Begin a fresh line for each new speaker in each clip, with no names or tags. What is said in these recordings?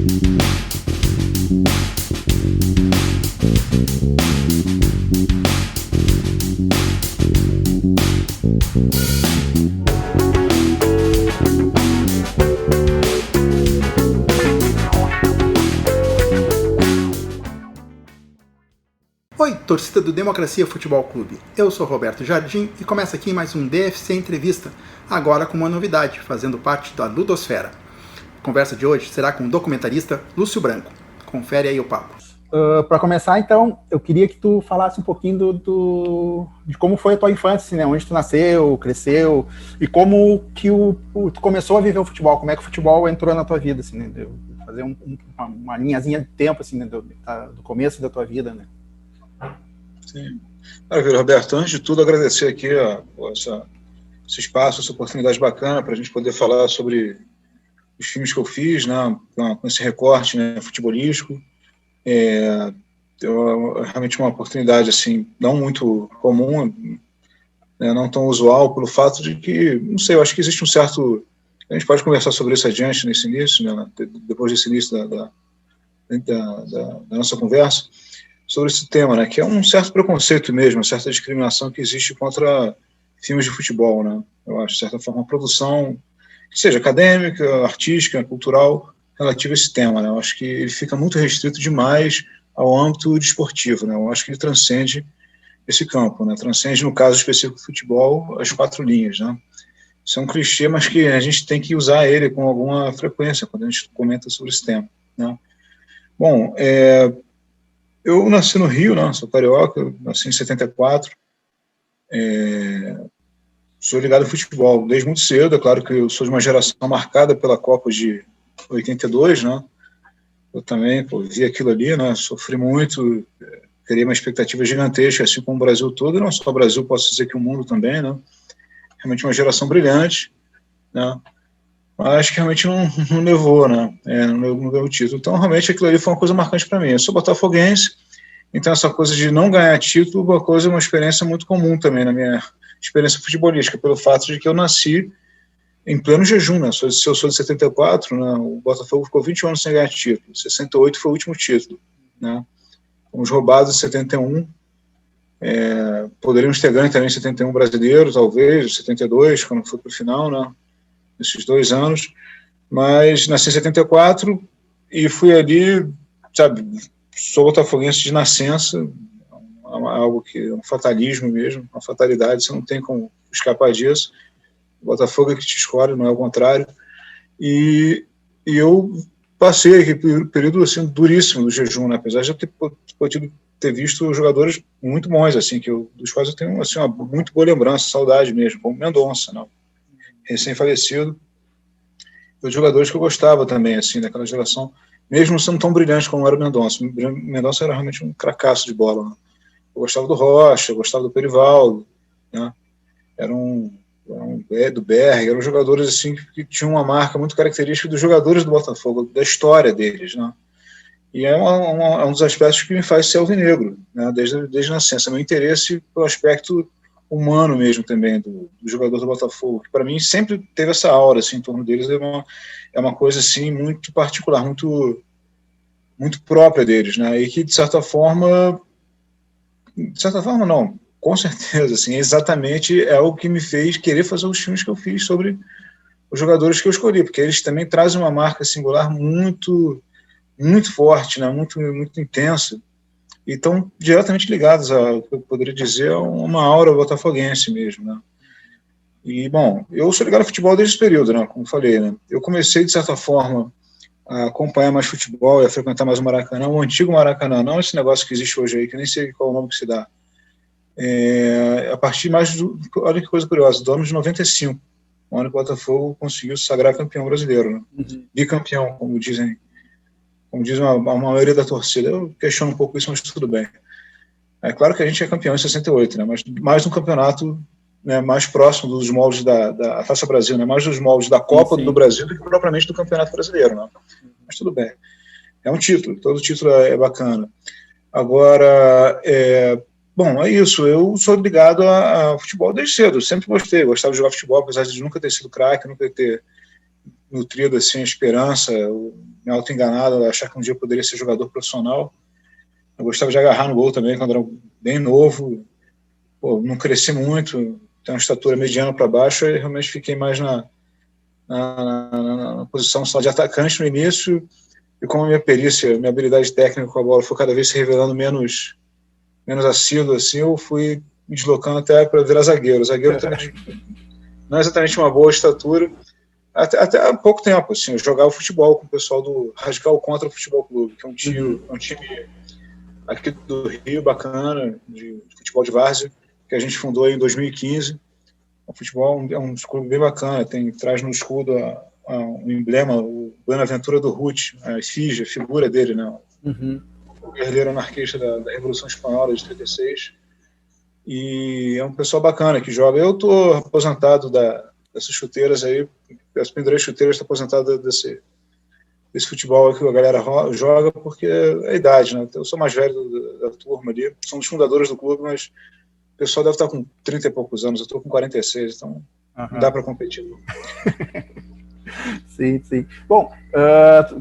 Oi, torcida do Democracia Futebol Clube. Eu sou Roberto Jardim e começa aqui mais um DFC Entrevista, agora com uma novidade, fazendo parte da Ludosfera. A conversa de hoje será com o documentarista Lúcio Branco. Confere aí o papo. Para começar, então, eu queria que tu falasse um pouquinho de como foi a tua infância, assim, né? Onde tu nasceu, cresceu, e como que tu começou a viver o futebol, como é que o futebol entrou na tua vida, assim, né? Fazer uma linhazinha de tempo, assim, né? do começo da tua vida, né?
Sim. Maravilha, Roberto. Antes de tudo, agradecer aqui esse espaço, essa oportunidade bacana para a gente poder falar sobre os filmes que eu fiz, né, com esse recorte, né, futebolístico. Realmente uma oportunidade assim, não muito comum, né, não tão usual, pelo fato de que, não sei, eu acho que existe um certo... A gente pode conversar sobre isso adiante, nesse início, né, depois desse início da nossa conversa, sobre esse tema, né, que é um certo preconceito mesmo, uma certa discriminação que existe contra filmes de futebol, né, eu acho, de certa forma, uma produção que seja acadêmica, artística, cultural, relativa a esse tema, né, eu acho que ele fica muito restrito demais ao âmbito desportivo, né, eu acho que ele transcende esse campo, né, transcende, no caso específico do futebol, as 4 linhas, né, isso é um clichê, mas que a gente tem que usar ele com alguma frequência quando a gente comenta sobre esse tema, né. Bom, eu nasci no Rio, né, sou carioca, eu nasci em 74, sou ligado ao futebol desde muito cedo, é claro que eu sou de uma geração marcada pela Copa de 82, né, eu também vi aquilo ali, né, sofri muito, criei uma expectativa gigantesca, assim como o Brasil todo, e não só o Brasil, posso dizer que o mundo também, né, realmente uma geração brilhante, né, mas que realmente não levou, né, não levou o título, então realmente aquilo ali foi uma coisa marcante para mim. Eu sou botafoguense, então essa coisa de não ganhar título é uma experiência muito comum também na minha experiência futebolística, pelo fato de que eu nasci em pleno jejum, né? Se eu sou de 74, né, o Botafogo ficou 20 anos sem ganhar título, 68 foi o último título, né? Fomos roubados em 71, poderíamos ter ganho também em 71 brasileiro, talvez, 72, quando foi para o final, né? Esses 2 anos, mas nasci em 74 e fui ali, sabe, sou botafoguense de nascença, algo que é um fatalismo mesmo, uma fatalidade, você não tem como escapar disso, o Botafogo é que te escolhe, não é o contrário, e eu passei aquele período assim, duríssimo do jejum, né? Apesar de eu podido ter visto jogadores muito bons, assim, dos quais eu tenho assim, uma muito boa lembrança, saudade mesmo, como Mendonça, né? Recém-falecido, os jogadores que eu gostava também, assim, daquela geração, mesmo sendo tão brilhante como era o Mendonça. Mendonça era realmente um cracaço de bola, né? Eu gostava do Rocha, eu gostava do Perivaldo, né? Do Berg, eram jogadores assim, que tinham uma marca muito característica dos jogadores do Botafogo, da história deles, né? E é um dos aspectos que me faz ser alvinegro, né? Desde a nascença, meu interesse pelo aspecto humano mesmo também do jogador do Botafogo, que para mim sempre teve essa aura assim, em torno deles, é uma coisa assim muito particular, muito, muito própria deles, né? E que de certa forma não, com certeza, assim, exatamente é o que me fez querer fazer os filmes que eu fiz sobre os jogadores que eu escolhi, porque eles também trazem uma marca singular muito, muito forte, né? Muito, muito intensa, e estão diretamente ligados a, eu poderia dizer, a uma aura botafoguense mesmo, né? E, bom, eu sou ligado ao futebol desde esse período, né? Como falei, né? Eu comecei, de certa forma, a acompanhar mais futebol e a frequentar mais o Maracanã, o antigo Maracanã, não esse negócio que existe hoje aí, que nem sei qual é o nome que se dá. A partir mais olha que coisa curiosa, do ano de 95, o ano que o Botafogo conseguiu se sagrar campeão brasileiro, né? Bicampeão, como diz a maioria da torcida. Eu questiono um pouco isso, mas tudo bem. É claro que a gente é campeão em 68, né? Mas mais um campeonato, né, mais próximo dos moldes da Taça Brasil, né? Mais dos moldes da Copa do Brasil do que propriamente do Campeonato Brasileiro, né? Mas tudo bem. É um título, todo título é bacana. Agora, bom, é isso. Eu sou ligado a futebol desde cedo. Sempre gostava de jogar futebol, apesar de nunca ter sido craque, nunca ter nutrido assim, a esperança, me auto-enganado, achar que um dia eu poderia ser jogador profissional. Eu gostava de agarrar no gol também, quando era bem novo. Pô, não cresci muito, tenho uma estatura mediana para baixo, e realmente fiquei mais na posição só de atacante no início, e como a minha perícia, minha habilidade técnica com a bola foi cada vez se revelando menos assíduo, assim, eu fui me deslocando até para virar zagueiro. Zagueiro também não é exatamente uma boa estatura. Até há pouco tempo, assim, eu jogava futebol com o pessoal do Radical Contra Futebol Clube, que é um time aqui do Rio, bacana, de futebol de várzea, que a gente fundou em 2015. O futebol é um clube bem bacana, traz no escudo um emblema, o Buenaventura do Ruth, a efígie, a figura dele, né? O guerreiro anarquista da Revolução Espanhola de 36. E é um pessoal bacana que joga. Eu estou aposentado dessas chuteiras aí, as pendurei chuteiras, estou aposentado desse futebol que a galera joga, porque é a idade, né? Eu sou mais velho da turma ali, sou um dos fundadores do clube, mas o pessoal deve estar com 30 e poucos anos, eu estou com 46, então não dá para competir.
Sim. Bom,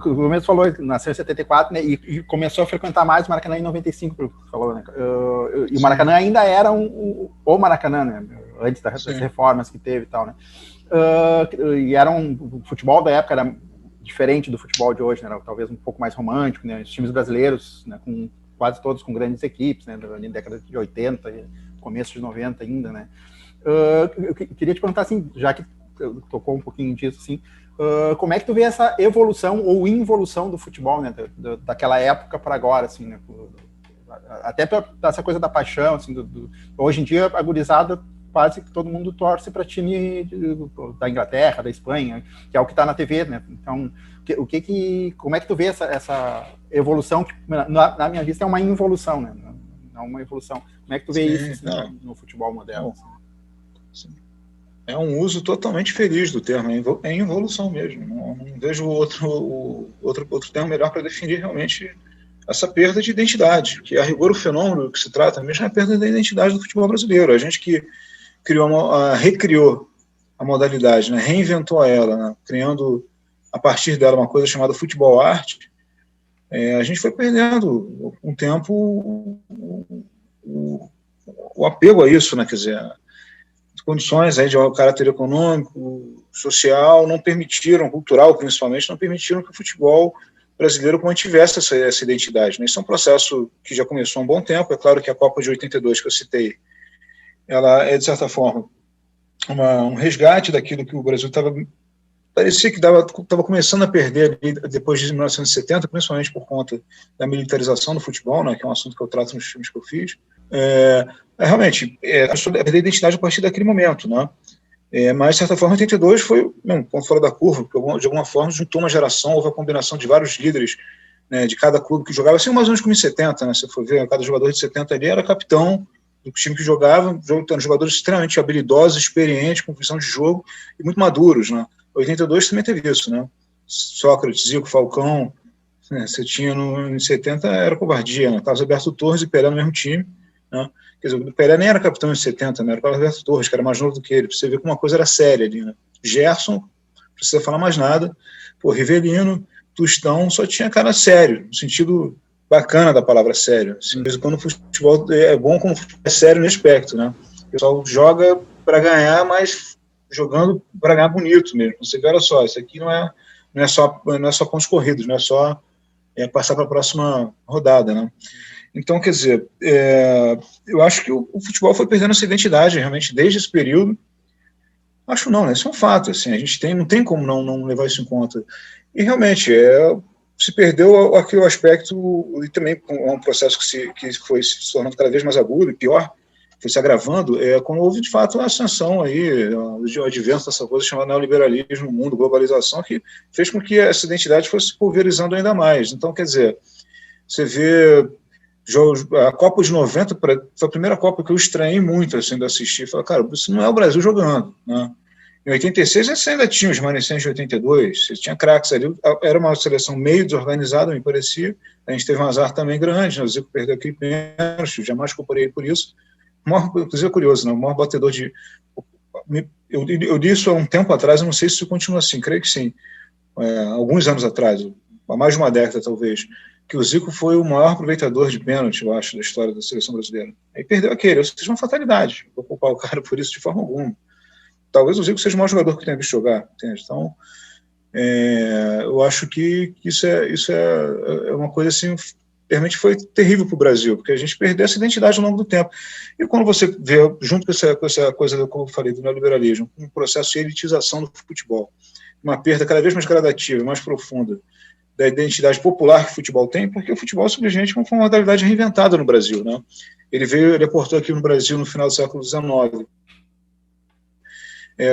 o mesmo falou, nasceu em 74, né, e começou a frequentar mais o Maracanã em 95, falou, né? E o Maracanã ainda era o Maracanã, né? Antes das reformas que teve e tal, né? E era o futebol da época era diferente do futebol de hoje, né? Era talvez um pouco mais romântico, né? Os times brasileiros, né, quase todos com grandes equipes, né? Na década de 80, começo de 90 ainda, né? Eu queria te perguntar, assim, já que tocou um pouquinho disso, assim, como é que tu vê essa evolução ou involução do futebol, né, daquela época para agora, assim, né, até essa coisa da paixão, assim, hoje em dia a gurizada quase que todo mundo torce para time da Inglaterra, da Espanha, que é o que está na TV, né? Então, como é que tu vê essa evolução, que na minha vista é uma involução, né? Não é uma evolução. Como é que tu vê isso assim, no futebol moderno?
Sim. É um uso totalmente feliz do termo, é involução mesmo. Não vejo outro termo melhor para definir realmente essa perda de identidade, que a rigor o fenômeno que se trata mesmo é a perda da identidade do futebol brasileiro. A gente que recriou a modalidade, né, reinventou ela, né, criando a partir dela uma coisa chamada futebol arte, a gente foi perdendo um tempo o apego a isso, né, quer dizer, condições aí de caráter econômico, social, não permitiram, cultural principalmente, não permitiram que o futebol brasileiro mantivesse essa identidade. Né? Isso é um processo que já começou há um bom tempo. É claro que a Copa de 82 que eu citei, ela é, de certa forma, um resgate daquilo que o Brasil parecia que estava começando a perder ali, depois de 1970, principalmente por conta da militarização do futebol, né, que é um assunto que eu trato nos filmes que eu fiz. Realmente, a perder a identidade a partir daquele momento, né? Mas, de certa forma, 82 foi um ponto fora da curva, porque de alguma forma juntou uma geração, houve a combinação de vários líderes, né, de cada clube que jogava, assim, mais ou menos como em 70, né? Se for ver, cada jogador de 70 ali era capitão do time que jogava, jogadores extremamente habilidosos, experientes, com visão de jogo e muito maduros, né? 82 também teve isso, né? Sócrates, Zico, Falcão, né? Você tinha em 70 era covardia, né? Carlos Alberto Torres e Pelé no mesmo time, né? Quer dizer, o Pelé nem era capitão em 70, né? Era o Carlos Alberto Torres, que era mais novo do que ele, pra você ver como uma coisa era séria ali, né? Gerson, não precisa falar mais nada, pô, Rivelino, Tostão, só tinha cara sério, no sentido bacana da palavra sério. Assim, quando o futebol é bom, como o futebol é sério nesse aspecto, né? O pessoal joga para ganhar, mas jogando para ganhar bonito mesmo. Você vê, olha só, isso aqui não é só pontos corridos, não é só passar para a próxima rodada, né? Então, quer dizer, eu acho que o futebol foi perdendo essa identidade realmente desde esse período. Acho não, né? Isso é um fato, assim, a gente não tem como não levar isso em conta. E realmente, se perdeu aquele aspecto, e também é um processo que foi se tornando cada vez mais agudo e pior, foi se agravando, quando houve de fato a ascensão aí, o advento dessa coisa chamada neoliberalismo no mundo, globalização, que fez com que essa identidade fosse pulverizando ainda mais. Então, quer dizer, você vê a Copa de 90 foi a primeira Copa que eu estranhei muito assim, de assistir. Falei, cara, isso não é o Brasil jogando, né? Em 86 você ainda tinha os remanescentes de 82, você tinha craques ali, era uma seleção meio desorganizada, me parecia. A gente teve um azar também grande, né? O Zico perdeu aquele pênalti, jamais culparei por isso. Inclusive é curioso, né? O maior batedor de... Eu li isso há um tempo atrás, eu não sei se isso continua assim, creio que sim. alguns anos atrás, há mais de uma década talvez, que o Zico foi o maior aproveitador de pênalti, eu acho, da história da seleção brasileira. Aí perdeu aquele, ou seja, uma fatalidade. Vou culpar o cara por isso de forma alguma. Talvez o Zico seja o maior jogador que eu tenha visto jogar, entende? Então, eu acho que isso é uma coisa assim, realmente foi terrível para o Brasil, porque a gente perdeu essa identidade ao longo do tempo. E quando você vê, junto com essa coisa, como eu falei, do neoliberalismo, um processo de elitização do futebol, uma perda cada vez mais gradativa, mais profunda da identidade popular que o futebol tem, porque o futebol simplesmente foi uma modalidade reinventada no Brasil, né? Ele aportou aqui no Brasil no final do século XIX,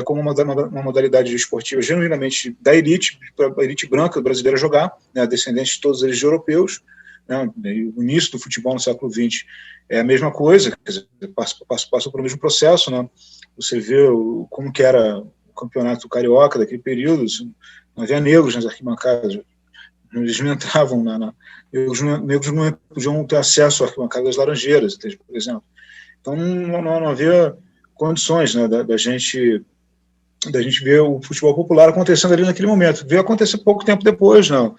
como uma modalidade esportiva genuinamente da elite, para a elite branca brasileira jogar, né, descendentes de todos eles de europeus, né, o início do futebol no século XX é a mesma coisa, quer dizer, passou pelo mesmo processo, né? Você vê como que era o campeonato carioca daquele período, não havia negros nas arquibancadas, eles não entravam negros não podiam ter acesso à arquibancada das Laranjeiras, por exemplo. Então não havia condições, né, da gente ver o futebol popular acontecendo ali naquele momento. Veio acontecer pouco tempo depois, né,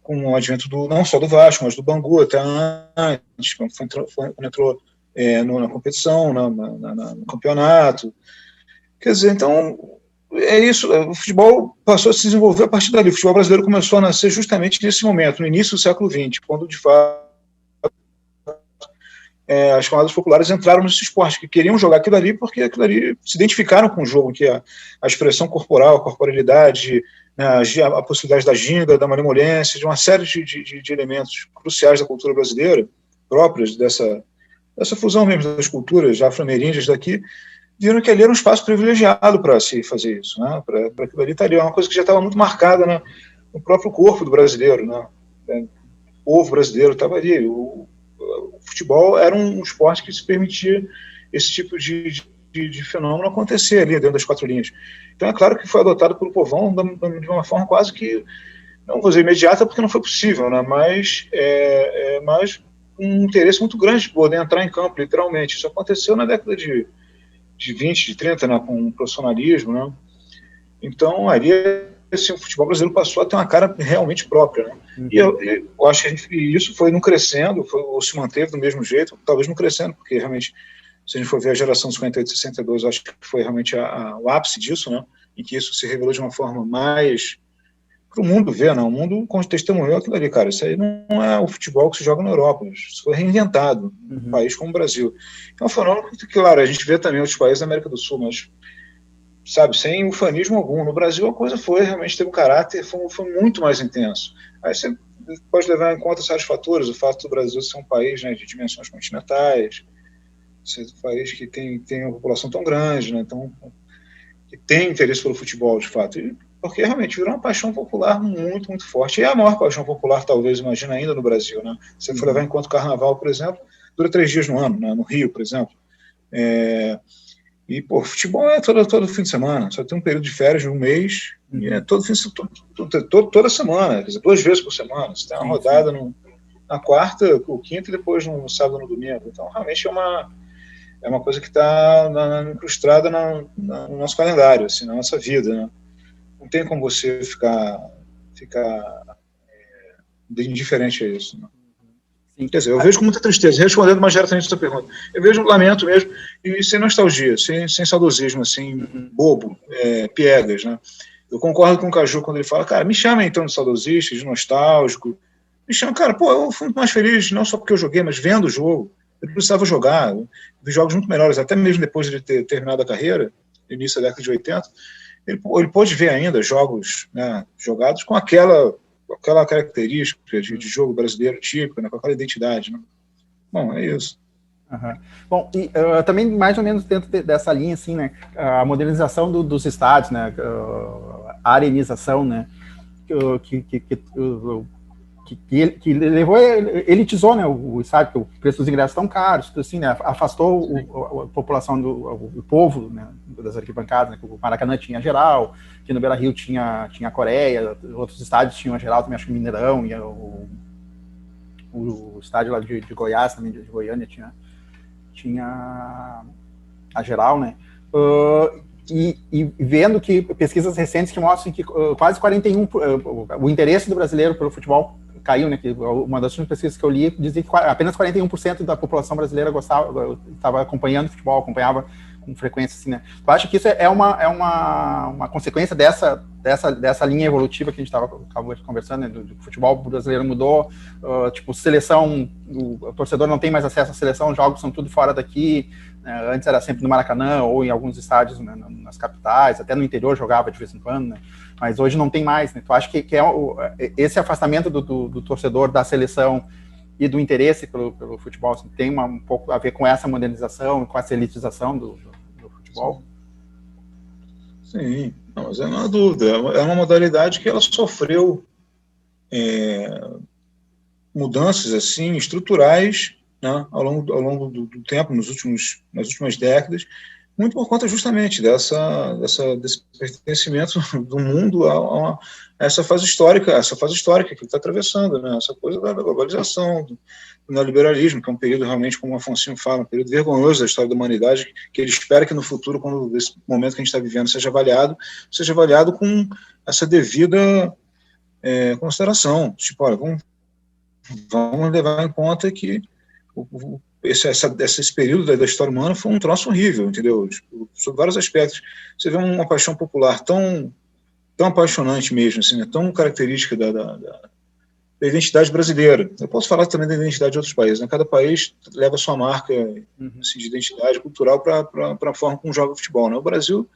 com o advento não só do Vasco, mas do Bangu, até antes, quando entrou na competição, no campeonato. Quer dizer, então, é isso. O futebol passou a se desenvolver a partir dali. O futebol brasileiro começou a nascer justamente nesse momento, no início do século XX, quando, de fato, as camadas populares entraram nesse esporte, que queriam jogar aquilo ali porque aquilo ali se identificaram com o jogo, que a expressão corporal, a corporalidade, né, a possibilidade da ginga, da malemolência, de uma série de elementos cruciais da cultura brasileira, próprios dessa fusão mesmo das culturas afro-ameríndias daqui, viram que ali era um espaço privilegiado para se fazer isso, né, para aquilo ali estar ali. É uma coisa que já estava muito marcada, né, no próprio corpo do brasileiro, né, o povo brasileiro estava ali. O futebol era um esporte que se permitia esse tipo de fenômeno acontecer ali dentro das quatro linhas. Então é claro que foi adotado pelo povão de uma forma quase que, não vou dizer imediata, porque não foi possível, né? Mas um interesse muito grande de poder entrar em campo, literalmente. Isso aconteceu na década de 20, de 30, né, com o profissionalismo, né? Então, ali, assim, o futebol brasileiro passou a ter uma cara realmente própria, né? E eu acho que isso foi não crescendo, ou se manteve do mesmo jeito, talvez não crescendo, porque realmente, se a gente for ver a geração 58 e 62, acho que foi realmente o ápice disso, né? Em que isso se revelou de uma forma mais para o mundo ver, né? O mundo testemunhou aquilo ali, cara. Isso aí não é o futebol que se joga na Europa. Isso foi reinventado num país como o Brasil. Então, foi um fenômeno que, claro, a gente vê também outros países da América do Sul, mas, sabe, sem ufanismo algum. No Brasil, a coisa realmente teve um caráter, foi muito mais intenso. Aí você pode levar em conta vários fatores, o fato do Brasil ser um país, né, de dimensões continentais, ser um país que tem uma população tão grande, né, então, que tem interesse pelo futebol, de fato, porque realmente virou uma paixão popular muito, muito forte. E é a maior paixão popular, talvez, imagina, ainda no Brasil. Né? Se você for levar em conta o Carnaval, por exemplo, dura 3 dias no ano, né? No Rio, por exemplo. E, pô, futebol é todo fim de semana, só tem um período de férias de um mês, e é toda semana, quer dizer, 2 vezes por semana. Você tem uma rodada na quarta, ou quinta, e depois no sábado ou no domingo. Então, realmente é uma coisa que está incrustada no nosso calendário, assim, na nossa vida. Né? Não tem como você ficar indiferente a isso. Né? Quer dizer, eu vejo com muita tristeza, respondendo mais diretamente a sua pergunta, eu vejo lamento mesmo, e sem nostalgia, sem saudosismo, assim, bobo, piegas, né? Eu concordo com o Caju quando ele fala, cara, me chama então de saudosista, de nostálgico, me chama, cara, pô, eu fui muito mais feliz, não só porque eu joguei, mas vendo o jogo, eu precisava jogar, vi jogos muito melhores, até mesmo depois de ter terminado a carreira, no início da década de 80, ele pôde ver ainda jogos, né, jogados com aquela característica de jogo brasileiro típico, né, com aquela identidade. Né? Bom, é isso.
Bom, e também mais ou menos dentro dessa linha, assim, né, a modernização dos estádios, né, a arenização, né, que levou, elitizou, né, o estádio, porque o preço dos ingressos estão caros, assim, né, afastou a população, o povo, né, das arquibancadas, né, que o Maracanã tinha geral, que no Beira-Rio tinha a Coreia, outros estádios tinham a geral também, acho que o Mineirão, e o estádio lá de Goiás, também de Goiânia, tinha a geral, né, E vendo que pesquisas recentes que mostram que quase 41%, o interesse do brasileiro pelo futebol caiu, né? Que uma das últimas pesquisas que eu li dizia que apenas 41% da população brasileira estava acompanhando futebol, acompanhava com frequência, assim, né? Eu acho que isso é uma consequência dessa linha evolutiva que a gente estava conversando, né? Do futebol brasileiro mudou, tipo, seleção, o torcedor não tem mais acesso à seleção, os jogos são tudo fora daqui, né? Antes era sempre no Maracanã ou em alguns estádios, né, nas capitais, até no interior jogava de vez em quando, né? Mas hoje não tem mais, né? Então acho que esse afastamento do torcedor da seleção e do interesse pelo futebol, assim, tem um pouco a ver com essa modernização, com essa elitização do futebol.
Sim, não, mas não há dúvida. É uma modalidade que ela sofreu mudanças assim, estruturais, né, ao longo do tempo, nas últimas décadas, muito por conta justamente desse pertencimento do mundo a essa fase histórica que ele está atravessando, né? Essa coisa da globalização, do neoliberalismo, que é um período realmente, como o Afonso fala, um período vergonhoso da história da humanidade, que ele espera que no futuro, quando esse momento que a gente está vivendo seja avaliado com essa devida consideração. Tipo, olha, vamos levar em conta que esse período da história humana foi um troço horrível, entendeu? Tipo, sobre vários aspectos. Você vê uma paixão popular tão apaixonante mesmo, assim, né? Tão característica da identidade brasileira. Eu posso falar também da identidade de outros países, né? Cada país leva a sua marca assim, de identidade cultural para a forma como joga o futebol, né? O Brasil,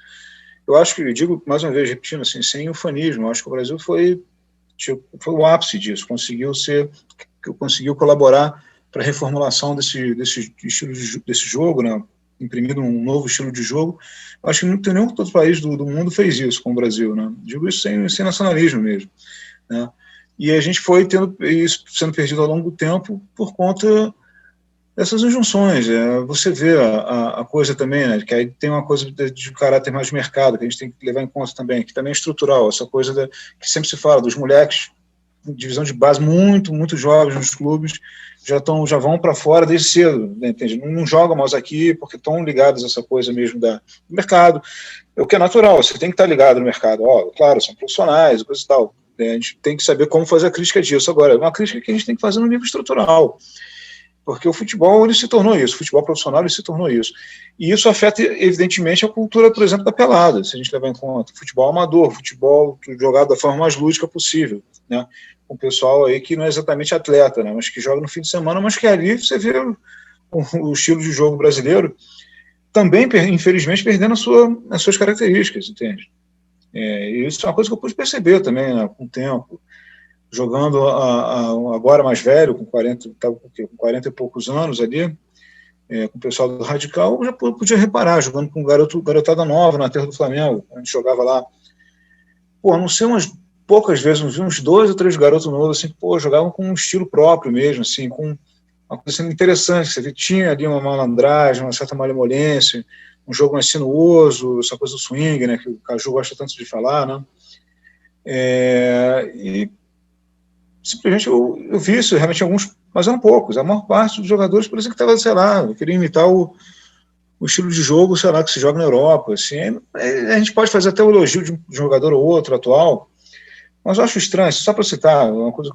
eu acho que, eu digo mais uma vez, repetindo, assim, sem ufanismo, eu acho que o Brasil foi o ápice disso, conseguiu colaborar para a reformulação desse estilo desse jogo, né? Imprimindo um novo estilo de jogo. Acho que não tem nenhum outro país do mundo fez isso com o Brasil, né? Digo isso sem nacionalismo mesmo, né? E a gente foi tendo isso sendo perdido ao longo do tempo por conta dessas injunções. Você vê a coisa também, né? Que aí tem uma coisa de caráter mais de mercado, que a gente tem que levar em conta também, que também é estrutural, essa coisa que sempre se fala dos moleques, divisão de base muito jovens nos clubes, já vão para fora desde cedo, né, entende? Não jogam mais aqui porque estão ligados a essa coisa mesmo do mercado, o que é natural, você tem que estar ligado no mercado, claro, são profissionais, coisa e tal, né, a gente tem que saber como fazer a crítica disso. Agora, é uma crítica que a gente tem que fazer no nível estrutural, porque o futebol ele se tornou isso, o futebol profissional ele se tornou isso, e isso afeta evidentemente a cultura, por exemplo, da pelada, se a gente levar em conta, futebol amador, futebol jogado da forma mais lúdica possível, né, com o pessoal aí que não é exatamente atleta, né, mas que joga no fim de semana, mas que ali você vê o estilo de jogo brasileiro também, infelizmente, perdendo as suas características, entende? E isso é uma coisa que eu pude perceber também, né, com o tempo, jogando agora mais velho, com 40 e poucos anos ali, com o pessoal do Radical, eu já podia reparar, jogando com garotada nova na terra do Flamengo, a gente jogava lá, não sei, umas poucas vezes, uns 2 ou 3 garotos novos, assim, jogavam com um estilo próprio mesmo, assim, com uma coisa assim, interessante, você vê, tinha ali uma malandragem, uma certa malemolência, um jogo mais sinuoso, essa coisa do swing, né, que o Caju gosta tanto de falar, né, e simplesmente eu vi isso, realmente alguns, mas eram poucos, a maior parte dos jogadores parecia que estava, sei lá, queria imitar o estilo de jogo, sei lá, que se joga na Europa, assim, a gente pode fazer até o elogio de um jogador ou outro atual, mas eu acho estranho, só para citar, uma coisa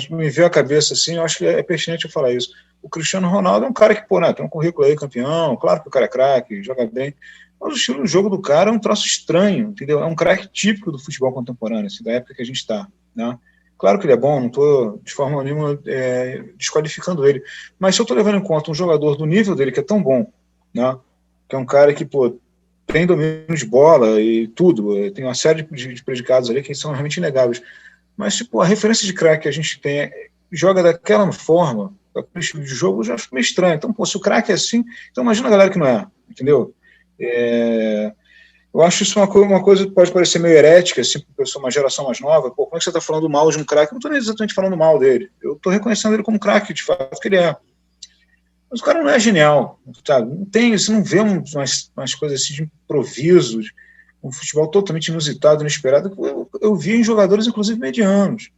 que me veio à cabeça, assim, eu acho que é pertinente eu falar isso, o Cristiano Ronaldo é um cara que, né, tem um currículo aí, campeão, claro que o cara é craque, joga bem, mas o estilo de jogo do cara é um troço estranho, entendeu? É um craque típico do futebol contemporâneo, assim, da época que a gente está, né? Claro que ele é bom, não estou de forma nenhuma desqualificando ele, mas se eu estou levando em conta um jogador do nível dele, que é tão bom, né? Que é um cara que, tem domínio de bola e tudo, tem uma série de predicados ali que são realmente inegáveis, mas, a referência de craque que a gente tem joga daquela forma, daquele estilo de jogo, eu já acho meio estranho. Então, se o craque é assim, então imagina a galera que não é, entendeu? Eu acho isso uma coisa que pode parecer meio herética, assim, para uma geração mais nova. Como é que você está falando mal de um craque? Eu não estou nem exatamente falando mal dele. Eu estou reconhecendo ele como craque, de fato, que ele é. Mas o cara não é genial, sabe? Você não vê umas coisas assim de improviso, um futebol totalmente inusitado, inesperado, que eu vi em jogadores, inclusive, medianos.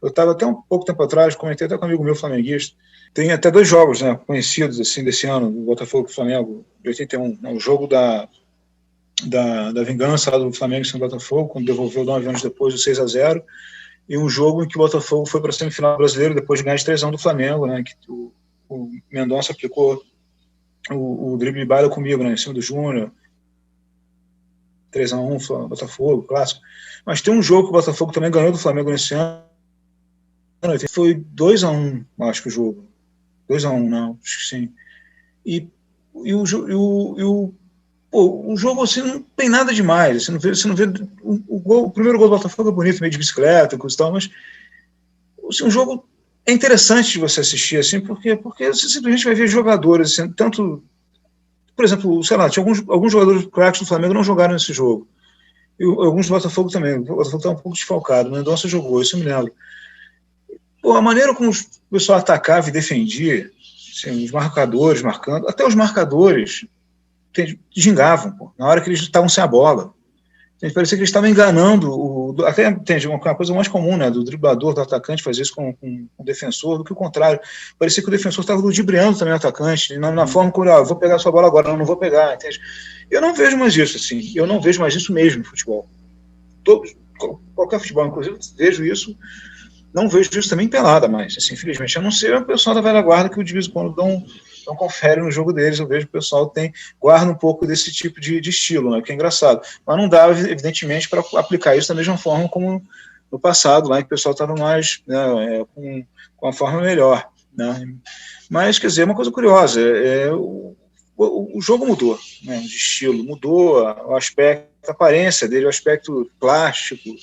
Eu estava até um pouco tempo atrás, comentei até com um amigo meu flamenguista, tem até 2 jogos, né, conhecidos assim, desse ano, do Botafogo e Flamengo, de 81, né, o jogo da vingança lá do Flamengo em Botafogo, quando devolveu 9 anos depois o 6-0, e um jogo em que o Botafogo foi para a semifinal brasileira depois de ganhar de 3-1 do Flamengo, né, que o Mendonça aplicou o drible de baila comigo, né, em cima do Júnior, 3-1 Botafogo, clássico. Mas tem um jogo que o Botafogo também ganhou do Flamengo nesse ano, foi 2-1, acho que o jogo. 2-1, não, acho que sim. E o jogo assim não tem nada demais. Você não vê o primeiro gol do Botafogo é bonito, meio de bicicleta, coisa e tal, mas assim, um jogo é interessante de você assistir, assim, porque você simplesmente vai ver jogadores, assim, tanto, por exemplo, sei lá, tinha alguns jogadores craques do Flamengo não jogaram nesse jogo. E alguns do Botafogo também. O Botafogo estava um pouco desfalcado, o Mendonça jogou, isso eu me lembro. A maneira como o pessoal atacava e defendia, assim, os marcadores marcando, até os marcadores gingavam, pô, na hora que eles estavam sem a bola. Parecia que eles estavam enganando, até entende, uma coisa mais comum, né, do driblador, do atacante fazer isso com o defensor, do que o contrário. Parecia que o defensor estava ludibriando também o atacante, na forma como, eu vou pegar a sua bola agora, não vou pegar, entende? Eu não vejo mais isso, assim, eu não vejo mais isso mesmo no futebol. Qualquer futebol, inclusive, vejo isso, não vejo isso também em pelada mais, assim, infelizmente. A não ser o pessoal da velha guarda que de vez em quando não confere no jogo deles, eu vejo que o pessoal guarda um pouco desse tipo de estilo, né, que é engraçado. Mas não dá, evidentemente, para aplicar isso da mesma forma como no passado, lá em que o pessoal estava mais, né, com a forma melhor. Né. Mas, quer dizer, é uma coisa curiosa, o jogo mudou, né, de estilo, mudou o aspecto, a aparência dele, o aspecto plástico,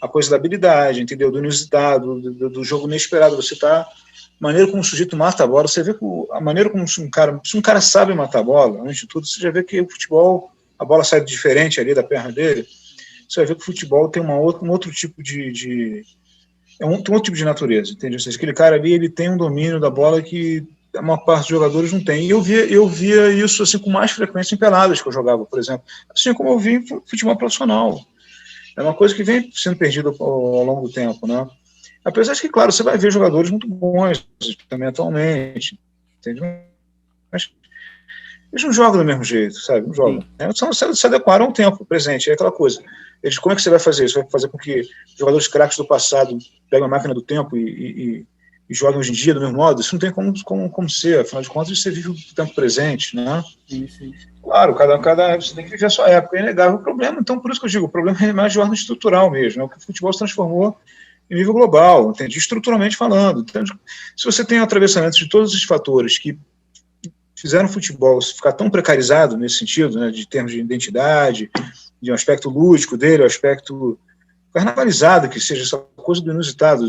a coisa da habilidade, entendeu? Do inusitado, do jogo inesperado. Você está... A maneira como o sujeito mata a bola, você vê que a maneira como se um cara sabe matar a bola, antes de tudo, você já vê que o futebol, a bola sai diferente ali da perna dele, você vai ver que o futebol tem um outro tipo tem um outro tipo de natureza, entende? Ou seja, aquele cara ali, ele tem um domínio da bola que a maior parte dos jogadores não tem. E eu via isso assim, com mais frequência em peladas que eu jogava, por exemplo. Assim como eu vi em futebol profissional. É uma coisa que vem sendo perdida ao longo do tempo, né? Apesar de que, claro, você vai ver jogadores muito bons também atualmente, entende? Mas eles não jogam do mesmo jeito, sabe? Não jogam. Se adequaram ao tempo presente, é aquela coisa. Como é que você vai fazer isso? Vai fazer com que jogadores craques do passado peguem a máquina do tempo e joguem hoje em dia do mesmo modo? Isso não tem como ser, afinal de contas, você vive o tempo presente, né?
Sim.
Claro, você tem que viver a sua época, é inegável o problema. Então, por isso que eu digo, o problema é mais de ordem estrutural mesmo, né? O que o futebol se transformou em nível global, entende? Estruturalmente falando. Então, se você tem atravessamentos de todos esses fatores que fizeram o futebol ficar tão precarizado nesse sentido, né, de termos de identidade, de um aspecto lúdico dele, um aspecto carnavalizado, que seja essa coisa do inusitado.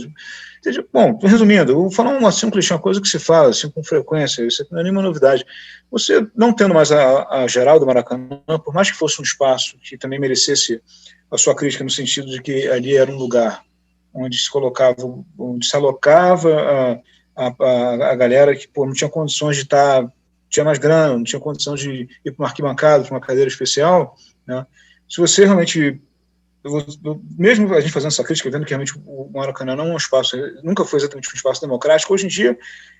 Bom, resumindo, eu vou falar um clichê, uma coisa que se fala assim, com frequência, isso não é nenhuma novidade. Você não tendo mais a geral do Maracanã, por mais que fosse um espaço que também merecesse a sua crítica, no sentido de que ali era um lugar onde se alocava a galera que não tinha condições de estar, tinha mais grana, não tinha condição de ir para uma arquibancada, para uma cadeira especial, né? Se você realmente, mesmo a gente fazendo essa crítica, vendo que realmente o Maracanã não é um espaço, nunca foi exatamente um espaço democrático, hoje em dia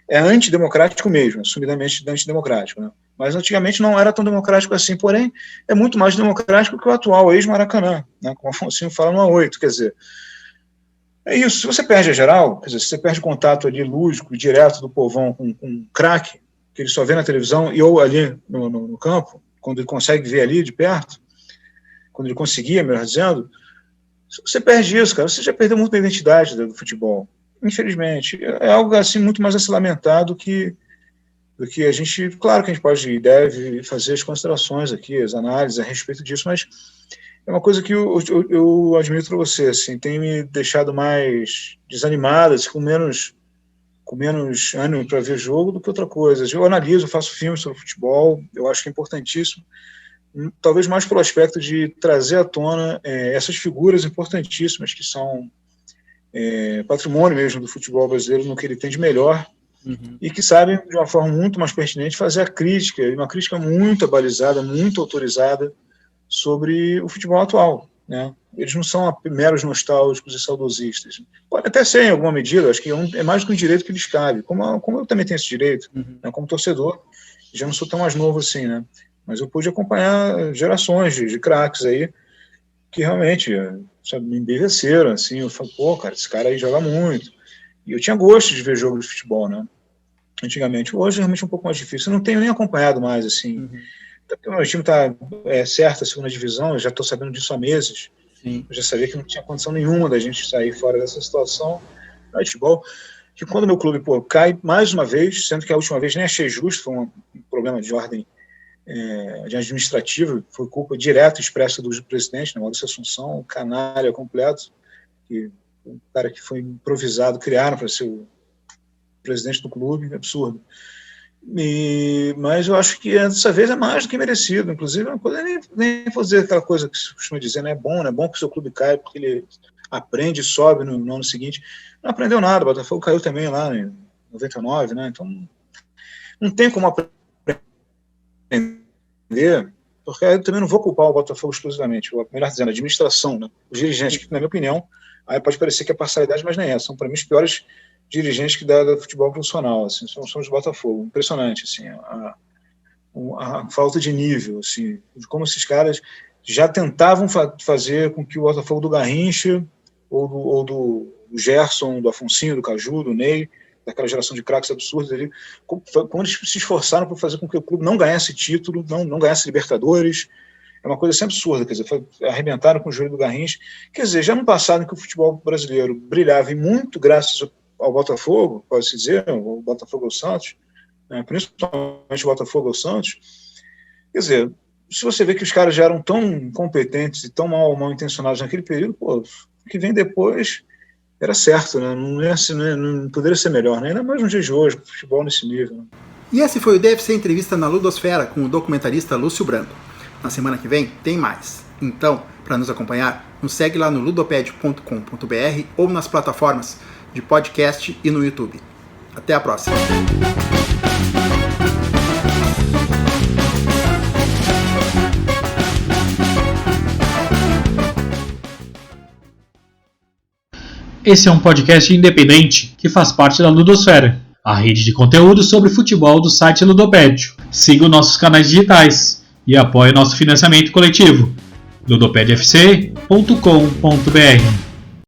é antidemocrático mesmo, assumidamente antidemocrático, né? Mas antigamente não era tão democrático assim, porém é muito mais democrático que o atual ex-Maracanã, né? Como o Afonso fala no A8, quer dizer, é isso. Se você perde a geral, quer dizer, se você perde o contato ali lúdico, direto do povão com um craque, que ele só vê na televisão ou ali no campo, quando ele consegue ver ali de perto, quando ele conseguia, melhor dizendo, você perde isso, cara. Você já perdeu muito da identidade do futebol. Infelizmente. É algo assim muito mais a se lamentar do que a gente... Claro que a gente pode e deve fazer as considerações aqui, as análises a respeito disso, mas é uma coisa que eu admito para você, assim, tem me deixado mais desanimado, assim, com menos ânimo para ver jogo do que outra coisa. Eu analiso, faço filmes sobre futebol, eu acho que é importantíssimo, talvez mais pelo aspecto de trazer à tona essas figuras importantíssimas que são patrimônio mesmo do futebol brasileiro, no que ele tem de melhor, e que sabem, de uma forma muito mais pertinente, fazer a crítica, uma crítica muito abalizada, muito autorizada, sobre o futebol atual, né? Eles não são meros nostálgicos e saudosistas. Pode até ser, em alguma medida, acho que é mais do que um direito que lhes cabe, como eu também tenho esse direito, né, como torcedor, já não sou tão mais novo assim, né? mas eu pude acompanhar gerações de craques aí que realmente, sabe, me embeveceram, assim, eu falei, pô, cara, esse cara aí joga muito. E eu tinha gosto de ver jogo de futebol, né? Antigamente. Hoje realmente é um pouco mais difícil. Eu não tenho nem acompanhado mais, assim. Porque o meu time está certo, a segunda divisão, eu já estou sabendo disso há meses.
Sim.
Eu já sabia que não tinha condição nenhuma da gente sair fora dessa situação no futebol. Que quando o meu clube cai mais uma vez, sendo que a última vez nem achei justo, foi um problema de ordem de administrativo, foi culpa direta expressa do presidente, né, Maurício Assunção, um canalha completo, que um cara que foi improvisado, criaram para ser o presidente do clube, absurdo. Mas eu acho que dessa vez é mais do que merecido. Inclusive, não poder nem fazer aquela coisa que se costuma dizer, né? É bom que o seu clube caia, porque ele aprende e sobe no ano seguinte. Não aprendeu nada, o Botafogo caiu também lá em 99, né? Então, não tem como aprender, porque eu também não vou culpar o Botafogo exclusivamente, melhor dizendo, a administração, né? Os dirigentes, que, na minha opinião, aí pode parecer que é parcialidade, mas não é. São, para mim, os piores dirigentes que dá do futebol profissional, assim, são os do Botafogo. Impressionante, assim, a falta de nível, assim, de como esses caras já tentavam fazer com que o Botafogo do Garrincha ou do Gerson, do Afonsinho, do Caju, do Ney, daquela geração de craques absurdos ali, como eles se esforçaram para fazer com que o clube não ganhasse título, não ganhasse Libertadores. É uma coisa assim absurda, quer dizer, arrebentaram com o joelho do Garrincha. Quer dizer, já no passado em que o futebol brasileiro brilhava, e muito graças ao Botafogo, pode-se dizer, o Botafogo ao Santos, né, principalmente o Botafogo ao Santos, quer dizer, se você vê que os caras já eram tão incompetentes e tão mal intencionados naquele período, pô, o que vem depois era certo, né? Não poderia ser melhor, né? Ainda mais nos dias de hoje, com o futebol nesse nível. Né?
E esse foi o DFC Entrevista na Ludosfera com o documentarista Lúcio Branco. Na semana que vem tem mais. Então, para nos acompanhar, nos segue lá no ludoped.com.br ou nas plataformas de podcast e no YouTube. Até a próxima!
Esse é um podcast independente que faz parte da Ludosfera, a rede de conteúdo sobre futebol do site Ludopédio. Siga os nossos canais digitais e apoie nosso financiamento coletivo. ludopedfc.com.br